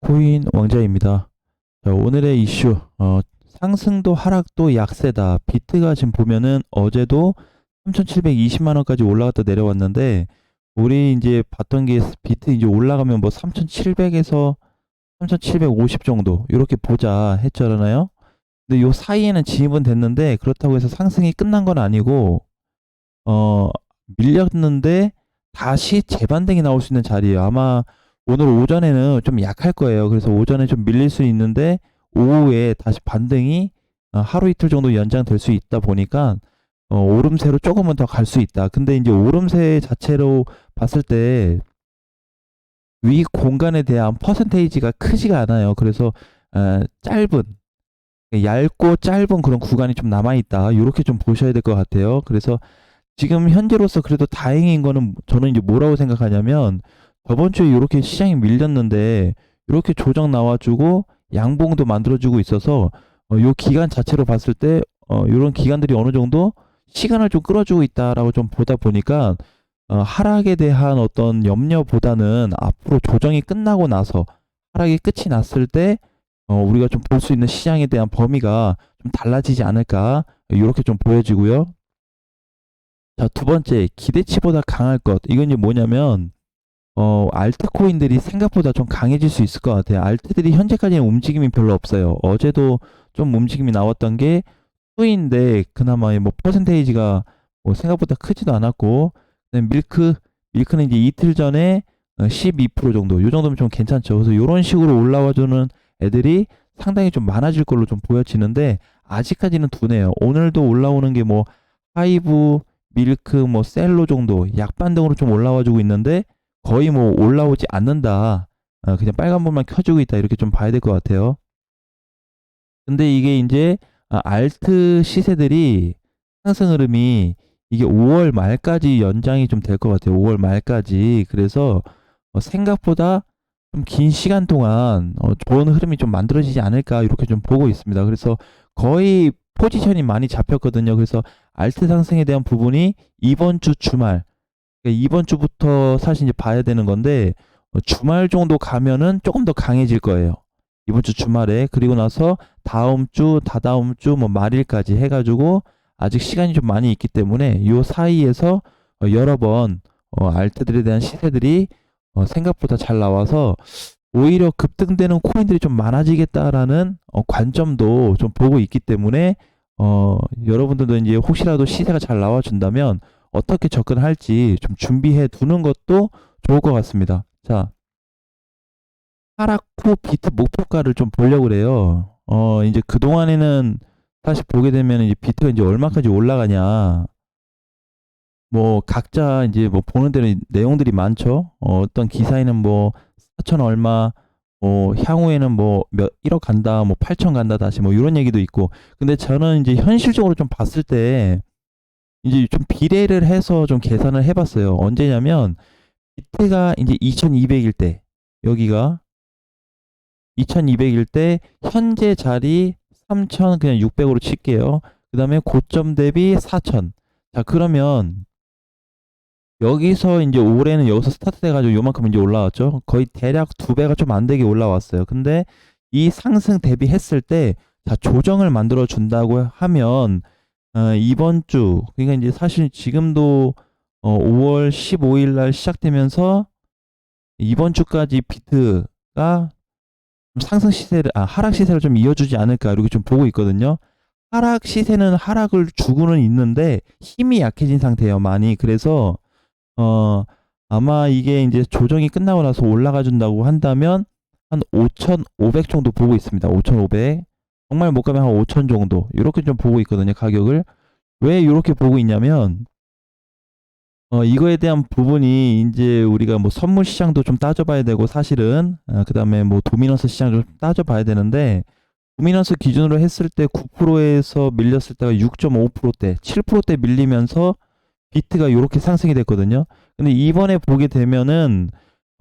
비트코인 왕자입니다. 자, 오늘의 이슈, 상승도 하락도 약세다. 비트가 지금 보면은 어제도 3,720만 원까지 올라갔다 내려왔는데, 우리 이제 봤던 게 비트 이제 올라가면 뭐 3,700에서 3,750 정도 이렇게 보자 했잖아요. 근데 요 사이에는 진입은 됐는데, 그렇다고 해서 상승이 끝난 건 아니고, 어, 밀렸는데 다시 재반등이 나올 수 있는 자리예요. 아마 오늘 오전에는 좀 약할 거예요. 그래서 오전에 좀 밀릴 수 있는데 오후에 다시 반등이 하루 이틀 정도 연장될 수 있다 보니까 오름세로 조금은 더 갈 수 있다. 근데 이제 오름세 자체로 봤을 때 위 공간에 대한 퍼센테이지가 크지가 않아요. 그래서 짧은 얇고 짧은 그런 구간이 좀 남아 있다. 이렇게 좀 보셔야 될 것 같아요. 그래서 지금 현재로서 그래도 다행인 거는 저는 이제 뭐라고 생각하냐면 저번 주에 이렇게 시장이 밀렸는데 이렇게 조정 나와주고 양봉도 만들어주고 있어서 요 기간 자체로 봤을 때 이런 기간들이 어느 정도 시간을 좀 끌어주고 있다라고 좀 보다 보니까 하락에 대한 어떤 염려보다는 앞으로 조정이 끝나고 나서 하락이 끝이 났을 때 우리가 좀 볼 수 있는 시장에 대한 범위가 좀 달라지지 않을까 이렇게 좀 보여지고요. 자, 두 번째, 기대치보다 강할 것. 이건 이제 뭐냐면, 알트코인들이 생각보다 좀 강해질 수 있을 것 같아요. 알트들이 현재까지는 움직임이 별로 없어요. 어제도 좀 움직임이 나왔던 게 수인데, 그나마 뭐 퍼센테이지가 뭐 생각보다 크지도 않았고, 그다음에 밀크는 이제 이틀 전에 12% 정도, 요 정도면 좀 괜찮죠. 그래서 이런 식으로 올라와주는 애들이 상당히 좀 많아질 걸로 좀 보여지는데, 아직까지는 둔해요. 오늘도 올라오는 게 뭐, 하이브, 밀크, 뭐 셀로 정도 약반등으로 좀 올라와주고 있는데 거의 뭐 올라오지 않는다. 그냥 빨간불만 켜주고 있다. 이렇게 좀 봐야 될 것 같아요. 근데 이게 이제 알트 시세들이 상승 흐름이 이게 5월 말까지 연장이 좀 될 것 같아요. 5월 말까지. 그래서 생각보다 좀 긴 시간 동안 좋은 흐름이 좀 만들어지지 않을까 이렇게 좀 보고 있습니다. 그래서 거의 포지션이 많이 잡혔거든요. 그래서 알트 상승에 대한 부분이 이번 주 주말, 그러니까 이번 주부터 사실 이제 봐야 되는 건데 주말 정도 가면은 조금 더 강해질 거예요. 이번 주 주말에. 그리고 나서 다음 주, 다다음 주 뭐 말일까지 해가지고 아직 시간이 좀 많이 있기 때문에 요 사이에서 여러 번 알트들에 대한 시세들이 생각보다 잘 나와서 오히려 급등되는 코인들이 좀 많아지겠다라는 관점도 좀 보고 있기 때문에 여러분들도 이제 혹시라도 시세가 잘 나와준다면 어떻게 접근할지 좀 준비해 두는 것도 좋을 것 같습니다. 자, 하락 후 비트 목표가를 좀 보려고 그래요. 이제 그동안에는 사실 보게 되면 이제 비트가 이제 얼마까지 올라가냐. 뭐 각자 이제 뭐 보는 대로 내용들이 많죠. 어떤 기사에는 뭐 4천 얼마, 향후에는 뭐 몇 1억 간다, 뭐 8천 간다 다시 뭐 이런 얘기도 있고. 근데 저는 이제 현실적으로 좀 봤을 때 이제 좀 비례를 해서 좀 계산을 해봤어요. 언제냐면 비트가 이제 2,200일 때 여기가 2,200일 때 현재 자리 3,000 그냥 600으로 칠게요. 그 다음에 고점 대비 4,000. 자, 그러면 여기서 이제 올해는 여기서 스타트 돼가지고 요만큼 이제 올라왔죠. 거의 대략 두 배가 좀 안 되게 올라왔어요. 근데 이 상승 대비했을 때, 자, 조정을 만들어 준다고 하면, 이번 주, 그러니까 이제 사실 지금도 5월 15일 날 시작되면서 이번 주까지 비트가 좀 상승 시세를, 하락 시세를 좀 이어주지 않을까, 이렇게 좀 보고 있거든요. 하락 시세는 하락을 주고는 있는데 힘이 약해진 상태예요, 많이. 그래서 어, 아마 이게 이제 조정이 끝나고 나서 올라가 준다고 한다면 한 5,500 정도 보고 있습니다. 5,500. 정말 못 가면 한 5,000 정도. 이렇게 좀 보고 있거든요, 가격을. 왜 이렇게 보고 있냐면, 이거에 대한 부분이 이제 우리가 뭐 선물 시장도 좀 따져봐야 되고 사실은, 그 다음에 뭐 도미넌스 시장도 좀 따져봐야 되는데, 도미넌스 기준으로 했을 때 9%에서 밀렸을 때가 6.5%대, 7%대 밀리면서 비트가 이렇게 상승이 됐거든요. 근데 이번에 보게 되면은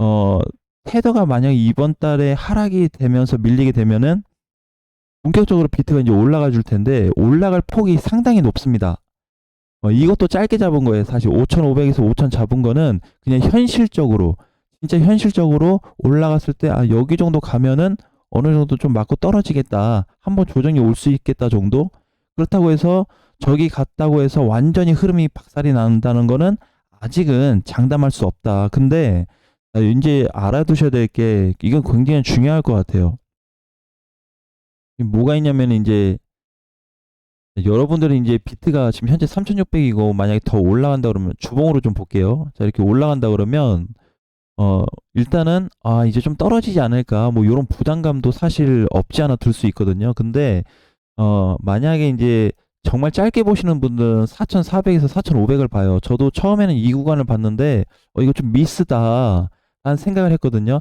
어 테더가 만약에 이번 달에 하락이 되면서 밀리게 되면은 본격적으로 비트가 이제 올라가 줄 텐데 올라갈 폭이 상당히 높습니다. 이것도 짧게 잡은 거예요. 사실 5,500에서 5,000 잡은 거는 그냥 현실적으로 진짜 현실적으로 올라갔을 때 여기 정도 가면은 어느 정도 좀 맞고 떨어지겠다. 한번 조정이 올 수 있겠다 정도. 그렇다고 해서 저기 갔다고 해서 완전히 흐름이 박살이 난다는 거는 아직은 장담할 수 없다. 근데 이제 알아두셔야 될 게 이건 굉장히 중요할 것 같아요. 뭐가 있냐면 이제 여러분들이 이제 비트가 지금 현재 3,600이고 만약에 더 올라간다 그러면 주봉으로 좀 볼게요. 자, 이렇게 올라간다 그러면 일단은 이제 좀 떨어지지 않을까 뭐 요런 부담감도 사실 없지 않아 들 수 있거든요. 근데 만약에 이제 정말 짧게 보시는 분들은 4,400에서 4,500을 봐요. 저도 처음에는 이 구간을 봤는데 이거 좀 미스다 라는 생각을 했거든요.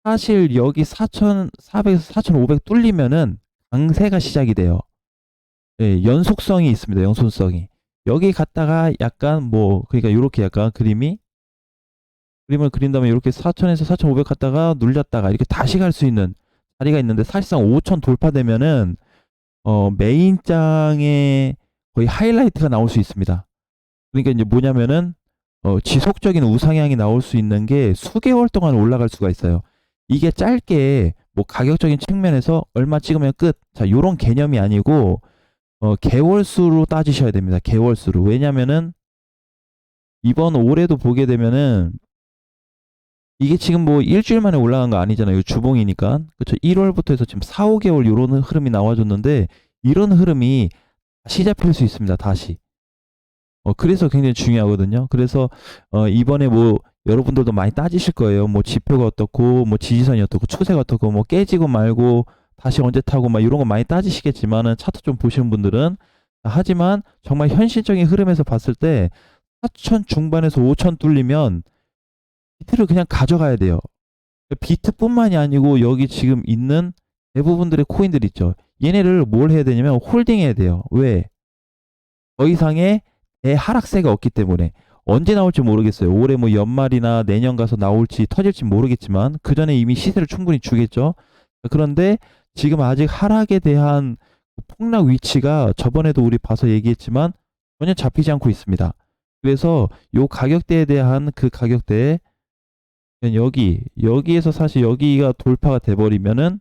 사실 여기 4,400에서 4,500 뚫리면은 강세가 시작이 돼요. 예, 연속성이 있습니다. 연속성이. 여기 갔다가 약간 뭐 그러니까 요렇게 약간 그림을 그린 다음에 이렇게 4,000에서 4,500 갔다가 눌렸다가 이렇게 다시 갈 수 있는 자리가 있는데 사실상 5,000 돌파되면은 메인장에 거의 하이라이트가 나올 수 있습니다. 그러니까 이제 뭐냐면은 지속적인 우상향이 나올 수 있는 게 수개월 동안 올라갈 수가 있어요. 이게 짧게 뭐 가격적인 측면에서 얼마 찍으면 끝. 자, 요런 개념이 아니고 개월수로 따지셔야 됩니다. 개월수로. 왜냐면은 이번 올해도 보게 되면은 이게 지금 뭐 일주일 만에 올라간 거 아니잖아요. 주봉이니까. 그렇죠. 1월부터 해서 지금 4, 5개월 이런 흐름이 나와줬는데 이런 흐름이 다시 잡힐 수 있습니다. 다시. 그래서 굉장히 중요하거든요. 그래서 이번에 뭐 여러분들도 많이 따지실 거예요. 뭐 지표가 어떻고 뭐 지지선이 어떻고 추세가 어떻고 뭐 깨지고 말고 다시 언제 타고 막 이런 거 많이 따지시겠지만은 차트 좀 보시는 분들은 하지만 정말 현실적인 흐름에서 봤을 때 4천 중반에서 5천 뚫리면 비트를 그냥 가져가야 돼요. 비트뿐만이 아니고 여기 지금 있는 대부분들의 코인들 있죠. 얘네를 뭘 해야 되냐면 홀딩해야 돼요. 왜? 더 이상의 대하락세가 없기 때문에 언제 나올지 모르겠어요. 올해 뭐 연말이나 내년 가서 나올지 터질지 모르겠지만 그 전에 이미 시세를 충분히 주겠죠. 그런데 지금 아직 하락에 대한 폭락 위치가 저번에도 우리 봐서 얘기했지만 전혀 잡히지 않고 있습니다. 그래서 요 가격대에 대한 그 가격대에 여기에서 사실 여기가 돌파가 돼버리면은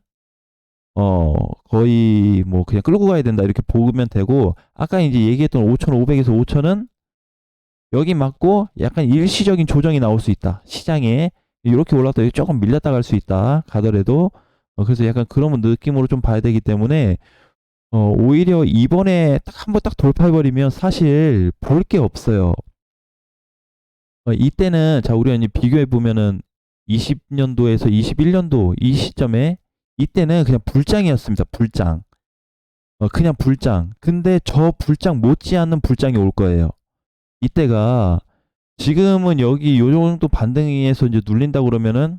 거의 뭐 그냥 끌고 가야 된다 이렇게 보면 되고 아까 이제 얘기했던 5,500에서 5,000은 여기 맞고 약간 일시적인 조정이 나올 수 있다. 시장에 이렇게 올랐다 여기 조금 밀렸다 갈 수 있다. 가더라도 그래서 약간 그런 느낌으로 좀 봐야 되기 때문에 오히려 이번에 딱 한번 딱 돌파해버리면 사실 볼 게 없어요. 이때는 자 우리가 이제 비교해 보면은 20년도에서 21년도 이 시점에 이때는 그냥 불장이었습니다. 불장. 그냥 불장. 근데 저 불장 못지않는 불장이 올 거예요. 이때가 지금은 여기 요 정도 반등에서 이제 눌린다 그러면은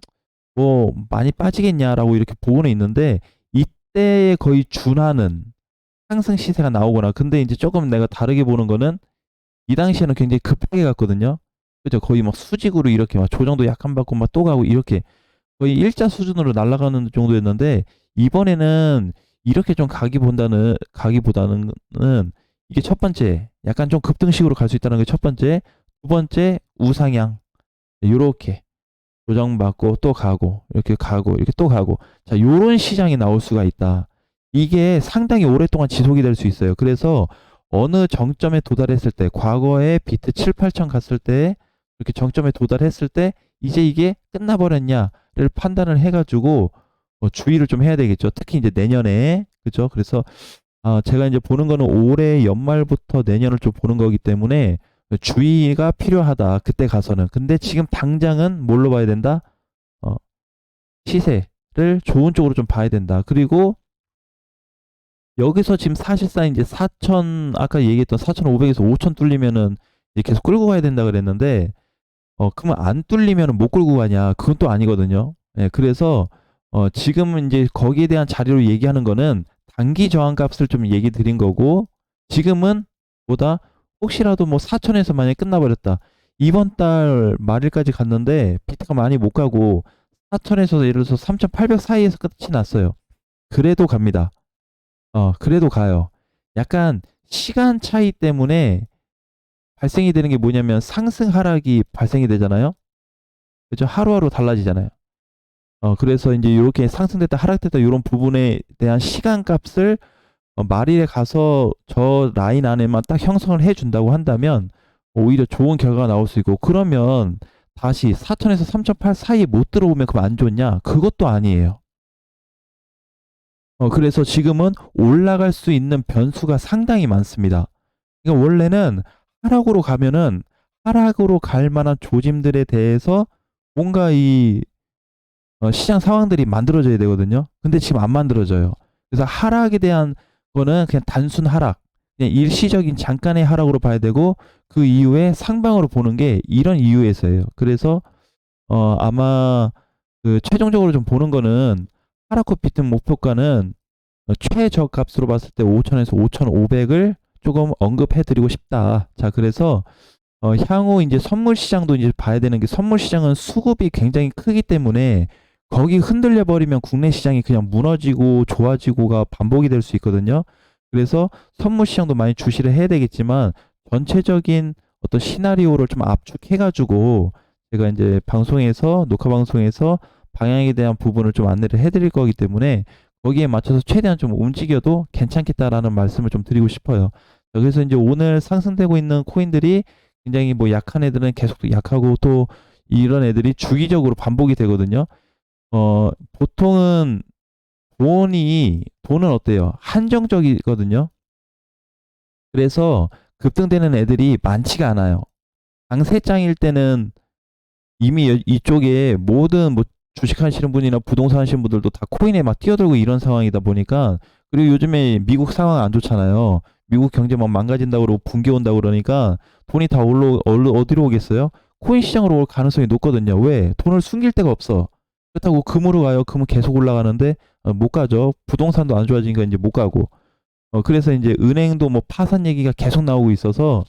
뭐 많이 빠지겠냐라고 이렇게 보고는 있는데 이때에 거의 준하는 상승 시세가 나오거나 근데 이제 조금 내가 다르게 보는 거는 이 당시에는 굉장히 급하게 갔거든요. 그죠? 거의 막 수직으로 이렇게 막 조정도 약간 받고 막 또 가고 이렇게 거의 일자 수준으로 날아가는 정도였는데 이번에는 이렇게 좀 가기보다는 이게 첫 번째 약간 좀 급등식으로 갈 수 있다는 게 첫 번째, 두 번째 우상향 요렇게 조정받고 또 가고 이렇게 가고 이렇게 또 가고 자 요런 시장이 나올 수가 있다. 이게 상당히 오랫동안 지속이 될 수 있어요. 그래서 어느 정점에 도달했을 때 과거에 비트 7, 8천 갔을 때 이렇게 정점에 도달했을 때 이제 이게 끝나버렸냐를 판단을 해가지고 주의를 좀 해야 되겠죠. 특히 이제 내년에 그죠? 그래서 제가 이제 보는 거는 올해 연말부터 내년을 좀 보는 거기 때문에 주의가 필요하다. 그때 가서는. 근데 지금 당장은 뭘로 봐야 된다? 어, 시세를 좋은 쪽으로 좀 봐야 된다. 그리고 여기서 지금 사실상 이제 4천 아까 얘기했던 4,500에서 5천 뚫리면은 이제 계속 끌고 가야 된다 그랬는데 그러면 안 뚫리면은 못 끌고 가냐? 그건 또 아니거든요. 예, 그래서 지금은 이제 거기에 대한 자료로 얘기하는 거는 단기 저항값을 좀 얘기 드린 거고 지금은 보다 혹시라도 뭐 4천에서 만약에 끝나버렸다. 이번 달 말일까지 갔는데 비트가 많이 못 가고 4천에서 예를 들어서 3,800 사이에서 끝이 났어요. 그래도 갑니다. 그래도 가요. 약간 시간 차이 때문에 발생이 되는 게 뭐냐면 상승 하락이 발생이 되잖아요. 그죠? 하루하루 달라지잖아요. 그래서 이제 이렇게 상승됐다 하락됐다 이런 부분에 대한 시간값을 말일에 가서 저 라인 안에만 딱 형성을 해준다고 한다면 오히려 좋은 결과가 나올 수 있고, 그러면 다시 4천에서 3,008 사이에 못 들어오면 그럼 안 좋냐? 그것도 아니에요. 그래서 지금은 올라갈 수 있는 변수가 상당히 많습니다. 그러니까 원래는 하락으로 가면은 하락으로 갈 만한 조짐들에 대해서 뭔가 이 시장 상황들이 만들어져야 되거든요. 근데 지금 안 만들어져요. 그래서 하락에 대한 거는 그냥 단순 하락, 그냥 일시적인 잠깐의 하락으로 봐야 되고, 그 이후에 상방으로 보는 게 이런 이유에서예요. 그래서 아마 그 최종적으로 좀 보는 거는 하락 후 비튼 목표가는 최저값으로 봤을 때 5천에서 5,500을 조금 언급해 드리고 싶다. 자, 그래서 향후 이제 선물 시장도 이제 봐야 되는 게, 선물 시장은 수급이 굉장히 크기 때문에 거기 흔들려 버리면 국내 시장이 그냥 무너지고 좋아지고가 반복이 될 수 있거든요. 그래서 선물 시장도 많이 주시를 해야 되겠지만, 전체적인 어떤 시나리오를 좀 압축해 가지고 제가 이제 방송에서, 녹화 방송에서 방향에 대한 부분을 좀 안내를 해 드릴 거기 때문에 거기에 맞춰서 최대한 좀 움직여도 괜찮겠다라는 말씀을 좀 드리고 싶어요. 그래서 이제 오늘 상승되고 있는 코인들이 굉장히 뭐 약한 애들은 계속 약하고, 또 이런 애들이 주기적으로 반복이 되거든요. 보통은 돈은 어때요? 한정적이거든요. 그래서 급등되는 애들이 많지가 않아요. 강세장일 때는 이미 이쪽에 모든 뭐 주식 하시는 분이나 부동산 하시는 분들도 다 코인에 막 뛰어들고 이런 상황이다 보니까, 그리고 요즘에 미국 상황 안 좋잖아요. 미국 경제 막 망가진다고 그러고 붕괴 온다고 그러니까 돈이 다 어디로 오겠어요? 코인 시장으로 올 가능성이 높거든요. 왜? 돈을 숨길 데가 없어. 그렇다고 금으로 가요. 금은 계속 올라가는데 못 가죠. 부동산도 안 좋아지니까 이제 못 가고. 그래서 이제 은행도 뭐 파산 얘기가 계속 나오고 있어서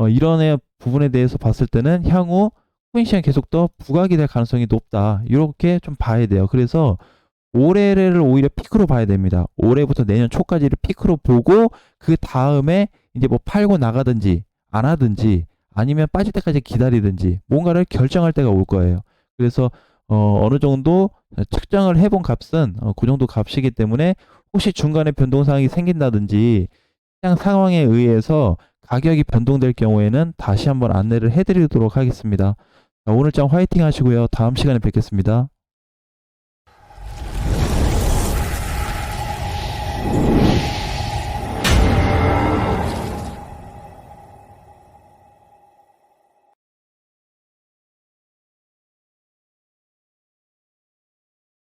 이런 부분에 대해서 봤을 때는 향후 코인 시장이 계속 더 부각이 될 가능성이 높다. 이렇게 좀 봐야 돼요. 그래서 올해를 오히려 피크로 봐야 됩니다. 올해부터 내년 초까지를 피크로 보고, 그 다음에 이제 뭐 팔고 나가든지 안 하든지 아니면 빠질 때까지 기다리든지 뭔가를 결정할 때가 올 거예요. 그래서 어느 정도 측정을 해본 값은 그 정도 값이기 때문에, 혹시 중간에 변동사항이 생긴다든지 시장 상황에 의해서 가격이 변동될 경우에는 다시 한번 안내를 해드리도록 하겠습니다. 자, 오늘장 화이팅 하시고요. 다음 시간에 뵙겠습니다.